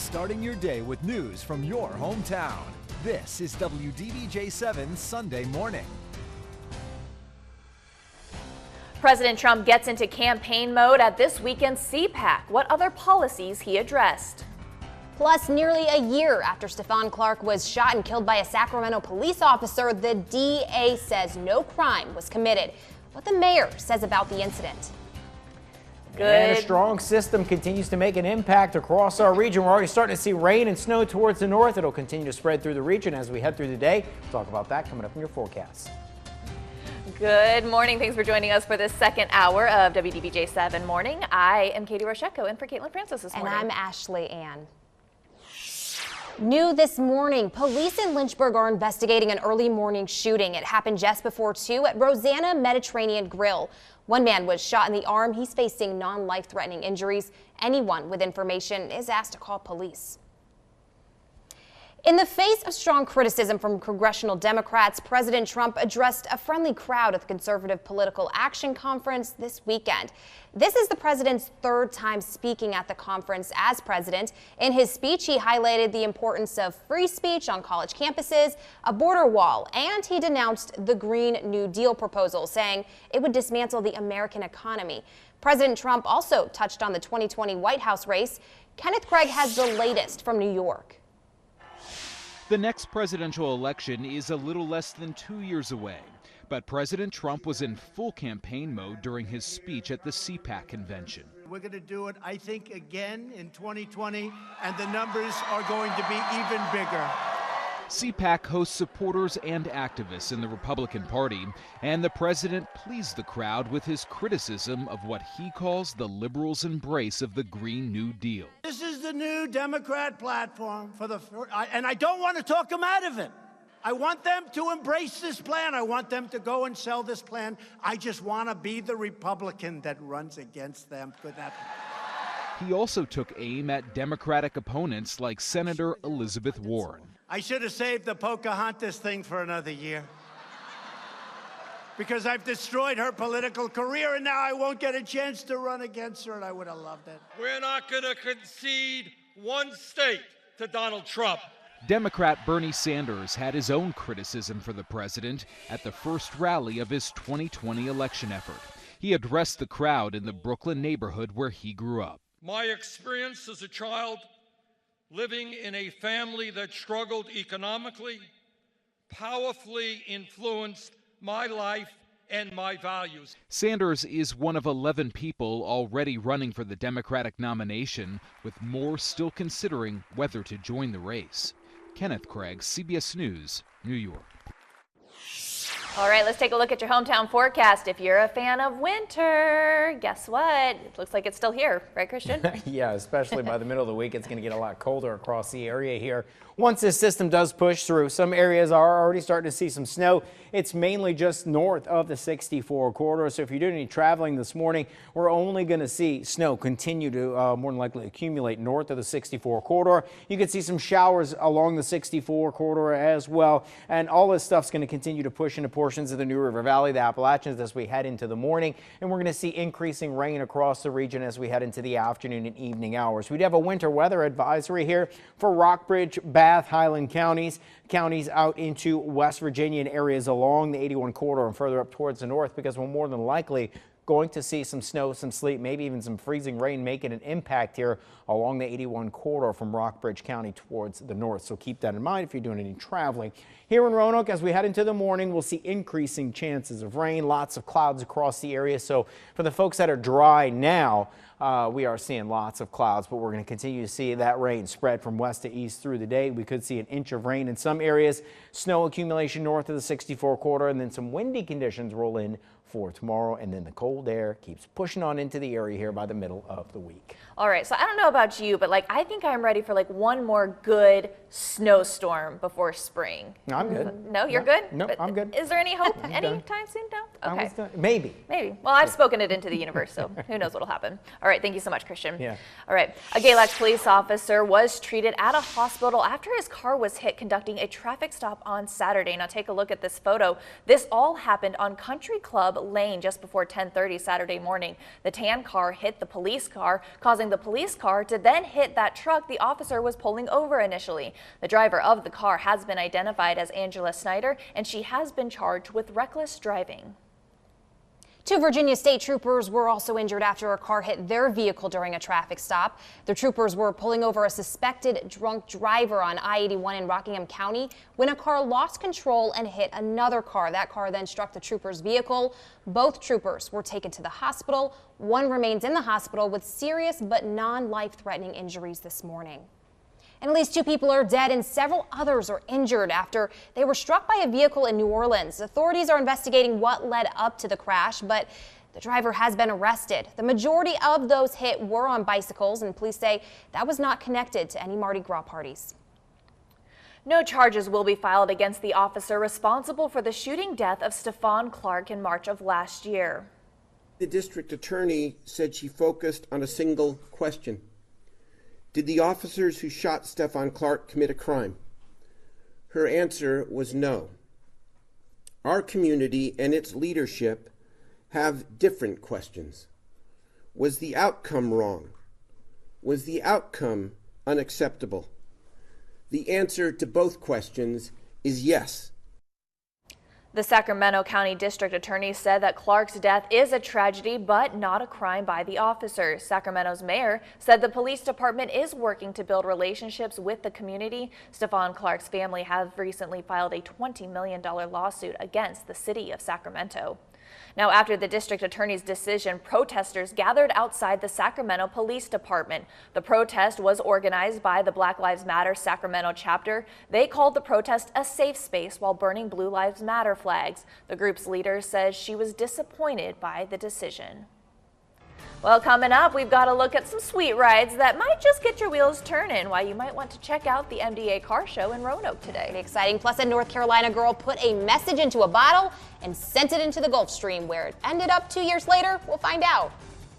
starting your day with news from your hometown. This is WDBJ7 Sunday Morning. President Trump gets into campaign mode at this weekend's CPAC. What other policies he addressed? Plus, nearly a year after Stephon Clark was shot and killed by a Sacramento police officer, the DA says no crime was committed. What the mayor says about the incident. And a strong system continues to make an impact across our region. We're already starting to see rain and snow towards the north. It'll continue to spread through the region as we head through the day. We'll talk about that coming up in your forecast. Good morning. Thanks for joining us for this second hour of WDBJ 7 Morning. I am Katie Rosheko in for Caitlin Francis this morning. And I'm Ashley Ann. New this morning, police in Lynchburg are investigating an early morning shooting. It happened just before 2 at Rosanna Mediterranean Grill. One man was shot in the arm. He's facing non-life-threatening injuries. Anyone with information is asked to call police. In the face of strong criticism from congressional Democrats, President Trump addressed a friendly crowd at the Conservative Political Action Conference this weekend. This is the president's third time speaking at the conference as president. In his speech, he highlighted the importance of free speech on college campuses, a border wall, and he denounced the Green New Deal proposal, saying it would dismantle the American economy. President Trump also touched on the 2020 White House race. Kenneth Craig has the latest from New York. The next presidential election is a little less than 2 years away, but President Trump was in full campaign mode during his speech at the CPAC convention. We're going to do it, I think, again in 2020, and the numbers are going to be even bigger. CPAC hosts supporters and activists in the Republican Party, and the president pleased the crowd with his criticism of what he calls the liberals' embrace of the Green New Deal. This is the new Democrat platform and I don't want to talk them out of it. I want them to embrace this plan. I want them to go and sell this plan. I just want to be the Republican that runs against them. Could that be? He also took aim at Democratic opponents like Senator Elizabeth Warren. I should have saved the Pocahontas thing for another year, because I've destroyed her political career and now I won't get a chance to run against her, and I would have loved it. We're not going to concede one state to Donald Trump. Democrat Bernie Sanders had his own criticism for the president at the first rally of his 2020 election effort. He addressed the crowd in the Brooklyn neighborhood where he grew up. My experience as a child living in a family that struggled economically powerfully influenced my life and my values. Sanders is one of 11 people already running for the Democratic nomination, with more still considering whether to join the race. Kenneth Craig, CBS News, New York. All right, let's take a look at your hometown forecast. If you're a fan of winter, guess what? It looks like it's still here, right, Christian? Yeah, especially by the middle of the week, it's going to get a lot colder across the area here. Once this system does push through, some areas are already starting to see some snow. It's mainly just north of the 64 corridor. So if you're doing any traveling this morning, we're only going to see snow continue to more than likely accumulate north of the 64 corridor. You can see some showers along the 64 corridor as well. And all this stuff's going to continue to push into portions of the New River Valley, the Appalachians, as we head into the morning. And we're going to see increasing rain across the region as we head into the afternoon and evening hours. We do have a winter weather advisory here for Rockbridge, Bath, Highland counties out into West Virginia and areas along the 81 corridor and further up towards the north, because we're more than likely going to see some snow, some sleet, maybe even some freezing rain making an impact here along the 81 corridor from Rockbridge County towards the north. So keep that in mind if you're doing any traveling. Here in Roanoke, as we head into the morning, we'll see increasing chances of rain, lots of clouds across the area. So for the folks that are dry now, we are seeing lots of clouds, but we're going to continue to see that rain spread from west to east through the day. We could see an inch of rain in some areas, snow accumulation north of the 64 corridor, and then some windy conditions roll in for tomorrow, and then the cold air keeps pushing on into the area here by the middle of the week. All right, so I don't know about you, but I think I'm ready for one more good snowstorm before spring. No, I'm good. No, you're good? No, I'm good. Is there any hope done. anytime soon? No? Okay. Maybe. Maybe. Well, I've spoken it into the universe, so who knows what'll happen. All right, thank you so much, Christian. Yeah. All right, a Galax police officer was treated at a hospital after his car was hit conducting a traffic stop on Saturday. Now take a look at this photo. This all happened on Country Club Lane just before 10:30 Saturday morning. The tan car hit the police car, causing the police car to then hit that truck the officer was pulling over initially. The driver of the car has been identified as Angela Snyder, and she has been charged with reckless driving. 2 Virginia state troopers were also injured after a car hit their vehicle during a traffic stop. The troopers were pulling over a suspected drunk driver on I-81 in Rockingham County when a car lost control and hit another car. That car then struck the troopers' vehicle. Both troopers were taken to the hospital. One remains in the hospital with serious but non-life-threatening injuries this morning. And at least 2 people are dead and several others are injured after they were struck by a vehicle in New Orleans. Authorities are investigating what led up to the crash, but the driver has been arrested. The majority of those hit were on bicycles, and police say that was not connected to any Mardi Gras parties. No charges will be filed against the officer responsible for the shooting death of Stephon Clark in March of last year. The district attorney said she focused on a single question. Did the officers who shot Stephon Clark commit a crime? Her answer was no. Our community and its leadership have different questions. Was the outcome wrong? Was the outcome unacceptable? The answer to both questions is yes. The Sacramento County District Attorney said that Clark's death is a tragedy, but not a crime by the officers. Sacramento's mayor said the police department is working to build relationships with the community. Stephon Clark's family have recently filed a $20 million lawsuit against the city of Sacramento. Now, after the district attorney's decision, protesters gathered outside the Sacramento Police Department. The protest was organized by the Black Lives Matter Sacramento chapter. They called the protest a safe space while burning Blue Lives Matter flags. The group's leader says she was disappointed by the decision. Well, coming up, we've got to look at some sweet rides that might just get your wheels turning, why you might want to check out the MDA Car Show in Roanoke today. Pretty exciting. Plus, a North Carolina girl put a message into a bottle and sent it into the Gulf Stream. Where it ended up 2 years later, we'll find out.